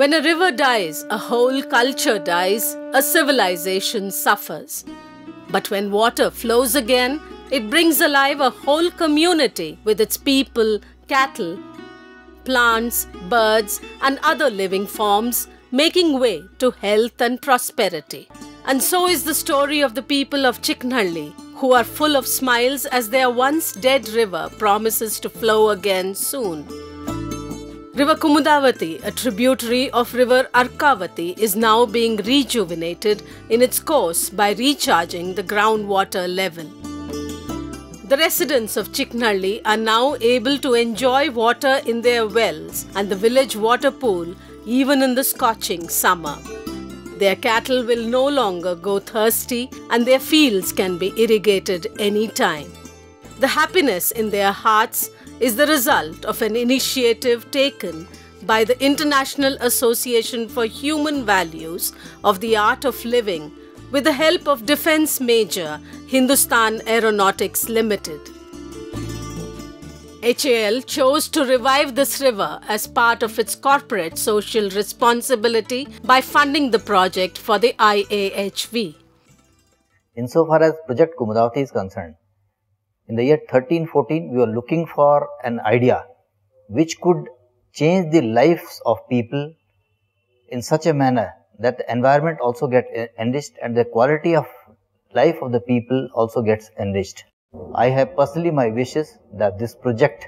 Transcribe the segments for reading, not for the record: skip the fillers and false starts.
When a river dies, a whole culture dies, a civilization suffers. But when water flows again, it brings alive a whole community with its people, cattle, plants, birds, and other living forms, making way to health and prosperity. And so is the story of the people of Chiknhalli, who are full of smiles as their once dead river promises to flow again soon. River Kumudhvati, a tributary of river Arkavati, is now being rejuvenated in its course by recharging the groundwater level. The residents of Chiknhalli are now able to enjoy water in their wells and the village water pool even in the scorching summer. Their cattle will no longer go thirsty and their fields can be irrigated anytime. The happiness in their hearts is the result of an initiative taken by the International Association for Human Values of the Art of Living with the help of defense major Hindustan Aeronautics Limited. HAL chose to revive this river as part of its corporate social responsibility by funding the project for the IAHV. Insofar as Project Kumudhvati is concerned, in the year 13-14, we were looking for an idea which could change the lives of people in such a manner that the environment also gets enriched and the quality of life of the people also gets enriched. I have personally my wishes that this project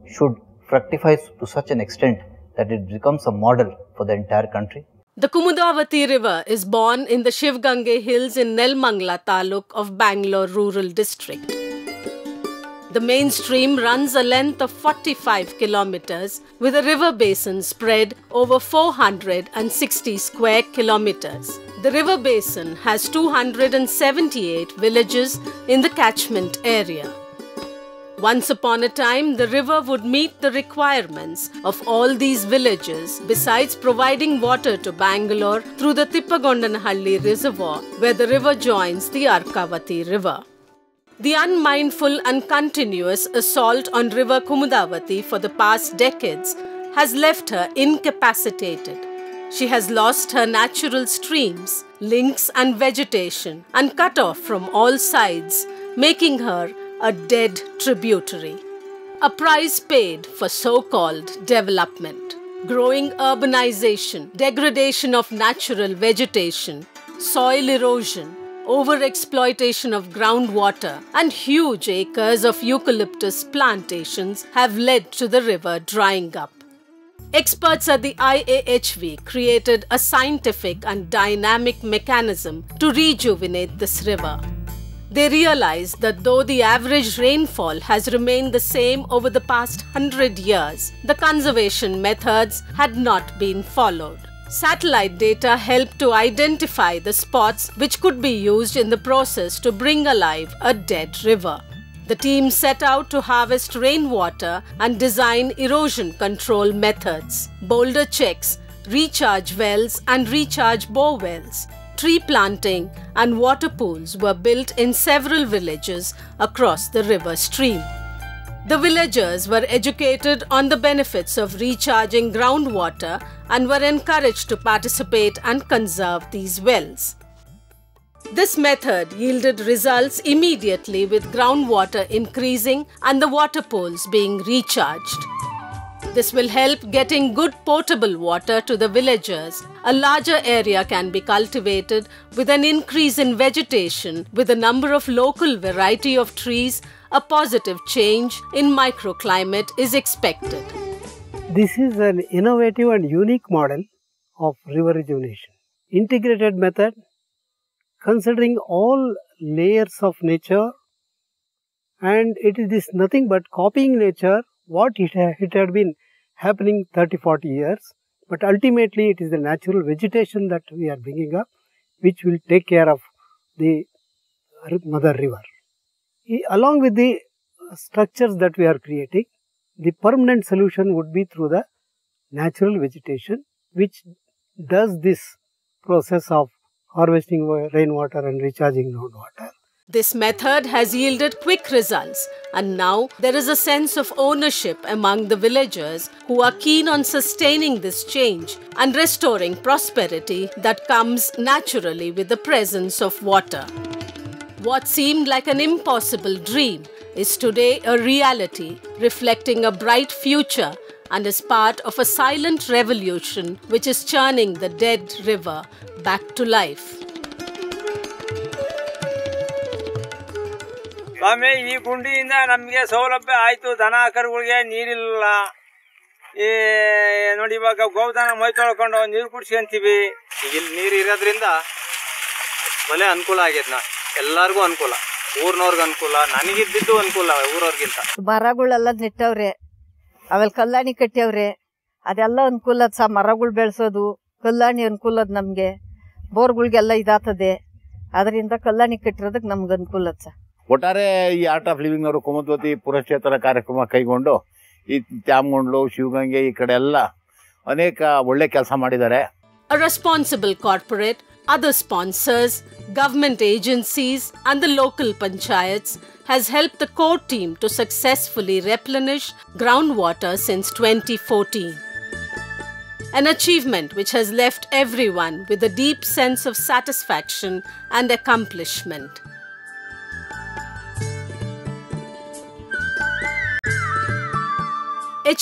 should fructify to such an extent that it becomes a model for the entire country. The Kumudhvati river is born in the Shivgange hills in Nelmangla taluk of Bangalore rural district. The main stream runs a length of 45 kilometers with a river basin spread over 460 square kilometers. The river basin has 278 villages in the catchment area. Once upon a time, the river would meet the requirements of all these villages besides providing water to Bangalore through the Tippagondanhalli reservoir where the river joins the Arkavati river. The unmindful and continuous assault on River Kumudhvati for the past decades has left her incapacitated. She has lost her natural streams, links and vegetation and cut off from all sides, making her a dead tributary. A price paid for so-called development. Growing urbanization, degradation of natural vegetation, soil erosion, overexploitation of groundwater and huge acres of eucalyptus plantations have led to the river drying up. Experts at the IAHV created a scientific and dynamic mechanism to rejuvenate this river. They realized that though the average rainfall has remained the same over the past 100 years, the conservation methods had not been followed. Satellite data helped to identify the spots which could be used in the process to bring alive a dead river. The team set out to harvest rainwater and design erosion control methods, boulder checks, recharge wells and recharge bore wells. Tree planting and water pools were built in several villages across the river stream. The villagers were educated on the benefits of recharging groundwater and were encouraged to participate and conserve these wells. This method yielded results immediately with groundwater increasing and the water pools being recharged. This will help getting good potable water to the villagers. A larger area can be cultivated with an increase in vegetation with a number of local variety of trees. A positive change in microclimate is expected. This is an innovative and unique model of river rejuvenation. Integrated method considering all layers of nature, and it is nothing but copying nature what it had been happening 30-40 years, but ultimately it is the natural vegetation that we are bringing up which will take care of the mother river. Along with the structures that we are creating, the permanent solution would be through the natural vegetation which does this process of harvesting rainwater and recharging groundwater. This method has yielded quick results, and now there is a sense of ownership among the villagers who are keen on sustaining this change and restoring prosperity that comes naturally with the presence of water. What seemed like an impossible dream is today a reality, reflecting a bright future and is part of a silent revolution which is churning the dead river back to life. ಸ್ವಾಮಿ, ಈ ಗುಂಡಿಯಿಂದ ನಮಗೆ ಸೌಲಭ್ಯ ಆಯಿತು. ದನ ಕರುಗಳಿಗೆ ನೀರಿಲ್ಲ. ಈ ನೋಡಿ, ಇವಾಗ ಗೋದಾನ ಮೈ ತೊಳ್ಕೊಂಡು ನೀರು ಕುಡಿಸ್ಕೊಂತೀವಿ. ಈಗ ಇಲ್ಲಿ ನೀರು ಇರೋದ್ರಿಂದ ಭಲೇ ಅನುಕೂಲ ಆಗೈತೆ. ಎಲ್ಲರಿಗೂ ಅನುಕೂಲ, ಊರಿನವ್ರಿಗೆ ಅನುಕೂಲ, ನನಗಿದ್ದಿದ್ದು ಅನುಕೂಲ ಊರವ್ರಿಗಿಂತ. ಮರಗಳೆಲ್ಲ ನೆಟ್ಟವ್ರೆ, ಆಮೇಲೆ ಕಲ್ಯಾಣಿ ಕಟ್ಟ್ಯವ್ರೆ. ಅದೆಲ್ಲ ಅನುಕೂಲ ಸಹ. ಮರಗಳು ಬೆಳೆಸೋದು ಕಲ್ಯಾಣಿ ಅನುಕೂಲದ ನಮಗೆ. ಬೋರ್ಗಳಿಗೆಲ್ಲ ಇದಾಗ್ತದೆ. ಅದರಿಂದ ಕಲ್ಯಾಣಿ ಕಟ್ಟಿರೋದಕ್ಕೆ ನಮ್ಗೆ ಅನುಕೂಲ ಸಹ. ಒಟ್ಟಾರೆ ಈ ಆರ್ಟ್ ಆಫ್ ಲಿವಿಂಗ್ ಅವರು ಕುಮದ್ವತಿ ಪುರಸ್ಚೇತನ ಕಾರ್ಯಕ್ರಮ ಕೈಗೊಂಡು ಈ ತ್ಯಾಮಗೊಂಡ್ಲು, ಶಿವಗಂಗೆ ಈ ಕಡೆ ಎಲ್ಲ ಅನೇಕ ಒಳ್ಳೆ ಕೆಲಸ ಮಾಡಿದ್ದಾರೆ. A responsible corporate, other sponsors, government agencies and the local panchayats has helped the core team to successfully replenish groundwater since 2014. An achievement which has left everyone with a deep sense of satisfaction and accomplishment.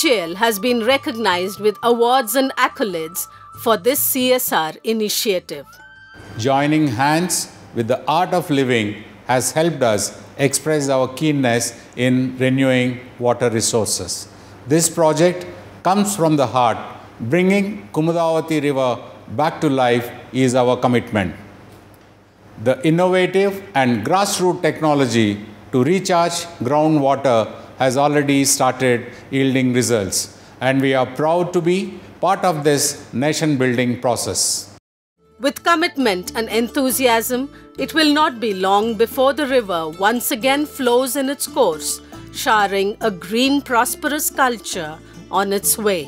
HAL has been recognized with awards and accolades for this CSR initiative. Joining hands with the art of living has helped us express our keenness in renewing water resources. This project comes from the heart. Bringing Kumudhvati river back to life is our commitment. The innovative and grassroots technology to recharge groundwater has already started yielding results, and we are proud to be part of this nation-building process. With commitment and enthusiasm, it will not be long before the river once again flows in its course, showering a green, prosperous culture on its way.